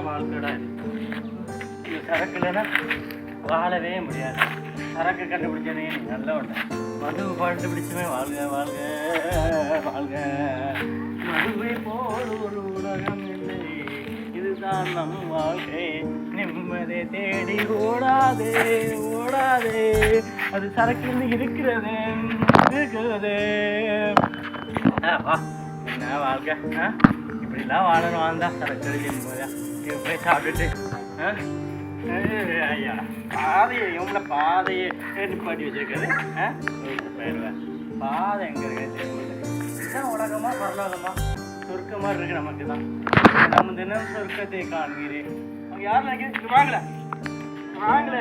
வாழ்க்கடா இந்த சரக்கு இல்லைன்னா வாழவே முடியாது. சரக்கு கண்டுபிடிச்சனே நல்ல ஒன்று. மதுவை கண்டுபிடிச்சுமே வாழ்க வாழ்க வாழ்க. மதுவை போல் ஒரு உலகம் இல்லை, இதுதான் நம் வாழ்க்கை. நிம்மதி தேடி ஓடாதே ஓடாதே, அது சரக்கு இருக்கிறது இருக்கிறது. என்ன வாழ்க்கை? இப்படிலாம் வாழணும் வாழ்ந்தா சரக்கு நிம்மதியா போய் சாப்பிட்டுட்டு ஐயா பாதையை இவங்கள பாதையை நிப்பாட்டி வச்சிருக்கிறது. போயிடுவேன். பாதை எங்க இருக்கு? இதுதான் உலகமா பரலோகமா சொர்க்கமா இருக்கு நமக்கு தான். நம்ம தினம் சொர்க்கத்தை காண்கிறேன். அவங்க யாரும் நினைக்கிறேன் வாங்கல வாங்கல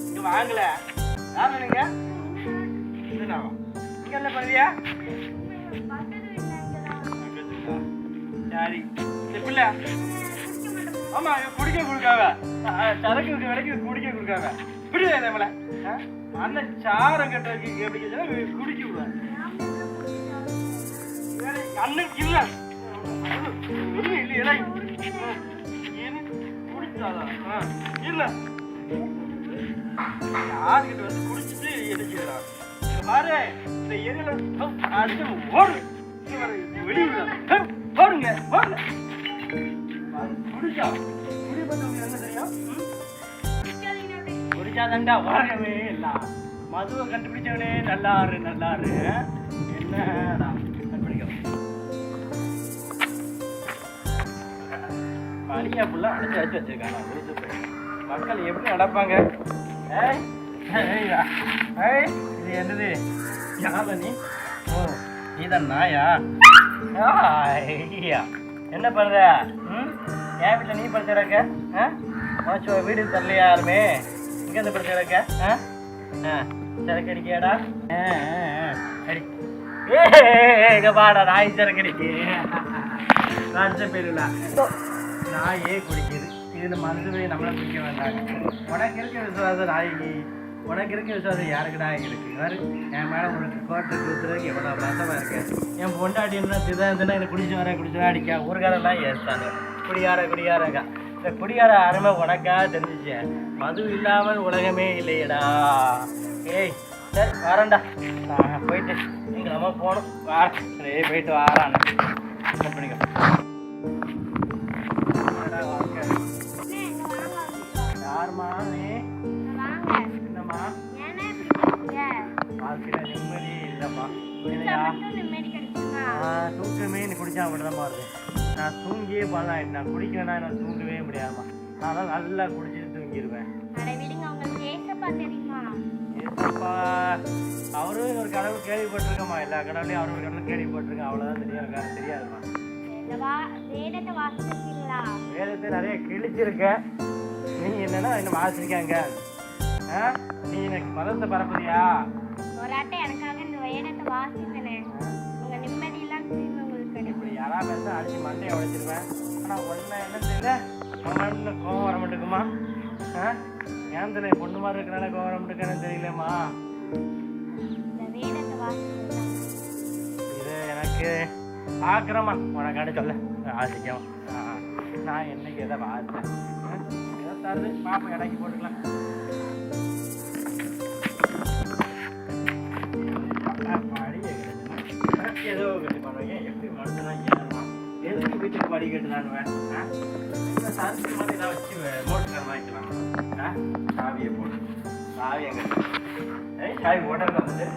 இங்க வாங்கல யார் நினைங்க இங்க என்ன பண்ணுவியா? சரி பிள்ளை ஆமா குடிக்க கொடுக்காவ சரக்கு விலைக்கு குடிக்க கொடுக்காவ பிடிக்கல நம்மள அண்ணன் சாரம் கட்டுறதுக்கு எப்படி குடிக்க விடுவேன். அண்ணனுக்கு இல்ல இல்ல குடிச்சாதான் இல்ல யாருக்கிட்ட வந்து குடிச்சிட்டு எரிக்கிறான் பாரு. இந்த எரியில அடிச்சு ஓடு வெளியே ஓடுங்க ஓடுங்க. குடிச்சாதண்டா உலகமே இல்ல. மதுவை கண்டுபிடிச்சவனே நல்லாரு நல்லாரு. என்னடா கண்டுபிடிக்க பழியா புள்ள அடைச்சு அடைச்சு வச்சிருக்காங்க. மக்கள் எப்படி நடப்பாங்க? இது என்னது? யார நீ? ஓ நீதான் நாயா? ஐயா என்ன பண்ற? என் வீட்டில் நீ படிச்சிடக்க? உனச்சு வீடு தரலையா யாருமே? இங்கே இருந்து படிச்சிடக்க? சரக்கு அடிக்கியாடா? அடி ஏங்க பாடா நாய் சரக்கு அடிக்கு. ராஜ பேருல நாயே குடிக்குது. இது மனசுவே நம்மளை குடிக்க வேண்டாங்க. உனக்கு இருக்க விசுவாசம் நாய்க்கு, உனக்கு இருக்க விசுவாசம் யாருக்குடா இருக்கு? வேறு என் மேடம் உனக்கு கோட்டை கொடுத்துறதுக்கு எவ்வளோ ரசமாக இருக்கு. என் பொண்டாட்டி என்ன திதான் எனக்கு குடிச்சு வர அடிக்கா ஊருக்காரெல்லாம் ஏற்றாங்க. குடியாரக்கா இந்த குடியார அருமை உனக்காக தெரிஞ்சிச்சு. மது இல்லாமல் உலகமே இல்லையடா. ஏய் சரி வரேன்டா. நான் போயிட்டு நீங்கள் நம்ம போகணும். சரி போயிட்டு வாரான்னு பண்ணிக்கோ. யாருமா நீ? என்னம்மா வாழ்க்கையில நிம்மதி இல்லைம்மா. தூக்கமே நீ குடிச்சா மட்டும்தாம்மா வருது. நான் தூங்கியே பண்ணலாம். நான் குடிக்கலன்னா நான் தூங்கவே முடியாதுமா. நான் தான் நல்லா குடிச்சிட்டு தூங்கிடுவேன். ஏசப்பா அவரும் ஒரு கடவுள் கேள்விப்பட்டிருக்கம்மா. எல்லா கடவுளையும் அவரு ஒரு கடவுள் கேள்விப்பட்டிருக்கேன். அவ்வளோதான் தெரியும். தெரியாதுமா. வேதத்தை நிறைய கிழிச்சிருக்கேன். நீ என்னன்னா இன்னும் வாசிருக்காங்க. நீ எனக்கு மதத்தை பரப்புறியா? இப்படி யாரா பேச அடிச்சு மண்டையை உடைச்சிருவேன். ஆனால் ஒன்றை என்ன தெரியல, அவன் கோவம் வர மாட்டேங்குமா? ஏன் தெரியல பொண்ணு மாதிரி இருக்கிறனால கோவம் வர மாட்டேங்குன்னு தெரியலம்மா. இது எனக்கு ஆக்கிரமா உனக்கான சொல்ல ஆசிக்கம். நான் என்னைக்கு எதை பார்த்தேன் எதை தருது பாப்பா இடைக்கு போட்டுக்கலாம். ஏதோ கட்டி பண்ணுவீங்க. எப்படி மனுஷனா எதுக்கு வீட்டுக்கு படி கேட்டுதானுவேன்? சரக்கு மாதிரி ஏதாவது வச்சு மோட்டர் வாங்கிக்கலாம். சாவியை போட்டு சாவி எங்க சாவி ஓட்டர் வந்து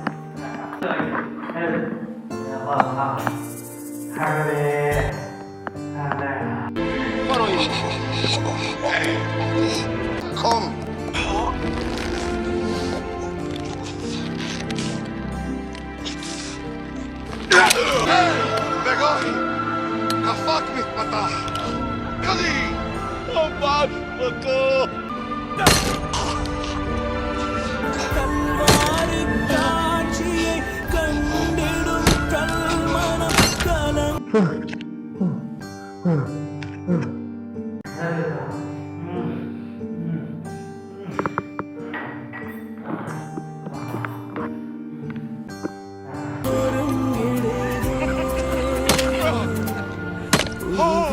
بقاي كفاك متفتح يلي وبعد بكو Oh!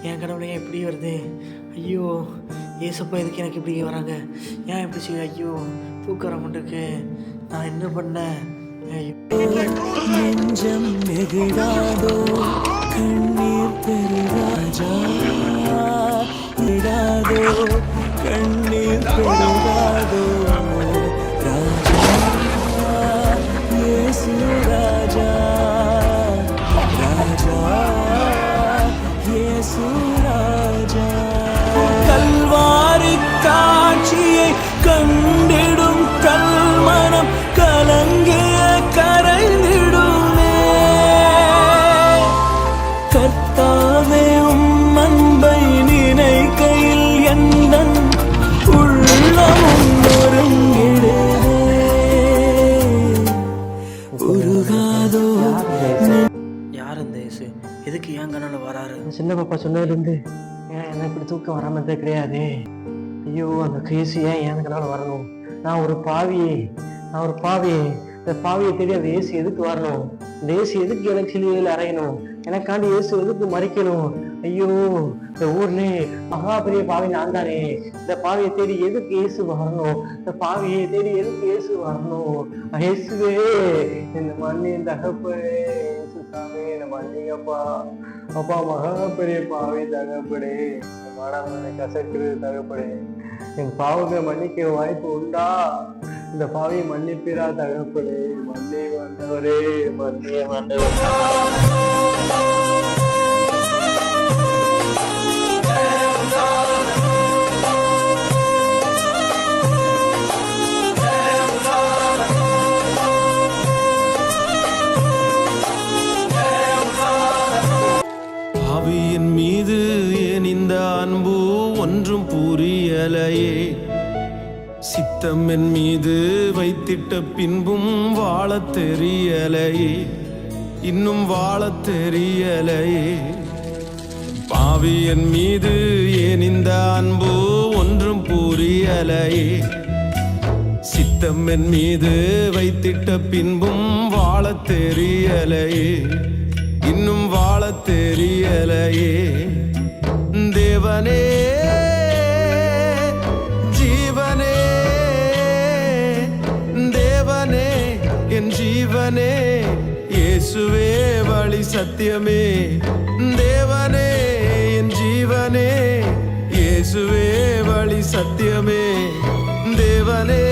என் கனவுல ஏன் இப்படி வருது? ஐயோ, ஏசப்பா எதுக்கு எனக்கு இப்படி வராங்க? ஏன் இப்படி செய்ய? ஐயோ, தூக்கம் வர மாட்டேருக்கு. நான் என்ன பண்ணேன்? நெஞ்சம் நெகிழாதோ, கண்ணீர் பெருராஜா விடாதோ, கண்ணீர் பெருராதோ ராஜா, இயேசு ராஜா, ராஜா இயேசு ராஜா. கல்வாரி காட்சியை கண்டிடும் கல்மனம் கலங்கிய கரைந்திடுமே. கர்த்தாவே உம் அன்பை நினைக்கையில் எந்தன் உள்ளமும் நொறுங்கிடுதே. உருகாதோ. யார் அந்த இயேசு? எதுக்கு ஏன் கனவுல வராரு? சின்ன பாப்பா சொன்னதுலேருந்து ஏன் என்ன இப்படி தூக்கம் வராமதே கிடையாது. ஐயோ, அந்த கேசு ஏன் என் கனவுல வரணும்? நான் ஒரு பாவி. இந்த பாவியை தேடி அந்த இயேசு எதுக்கு வரணும்? இந்த இயேசு எதுக்கு எனக்கு சிலுவையில் அறையணும்? எனக்காண்டி இயேசு எதுக்கு மறிக்கணும்? ஐயோ, இந்த ஊர்லேயே மகா பெரிய பாவி நான் தானே. இந்த பாவியை தேடி எதுக்கு இயேசு வரணும்? இந்த பாவியை தேடி எதுக்கு இயேசு வரணும்? இயேசுவே, இந்த மண்ணின் தகப்பனே, இயேசு சாமி இந்த மண்ணிங்கப்பா. அப்பா, மகா பெரிய பாவி தகப்படே, மனமனை கசக்குது தகப்படே. என் பாவத்தை மன்னிக்க வாய்ப்பு உண்டா? இந்த பாவியை மன்னிப்பிரா தகப்படே. மன்னி வந்தவரே, மன்னிய வந்தவரே. பாவியின் மீது ஏன் இந்த அன்பு ஒன்றும் புரியலையே. சித்தம் என் மீது வைத்திட்ட பின்பும் வாழத் தெரியலையே, இன்னும் வாழத் தெரியலையே. பாவியின் மீது ஏன் இந்த அன்பு ஒன்றும் புரியலையே. சித்தம் என் மீது வைத்திட்ட பின்பும் வாழத் தெரியலையே, இன்னும் வாழத் தெரியலையே. தேவனே, ஜீவனே, தேவனே என் ஜீவனே, இயேசுவே வழி சத்தியமே. தேவனே என் ஜீவனே, இயேசுவே வழி சத்தியமே. தேவனே,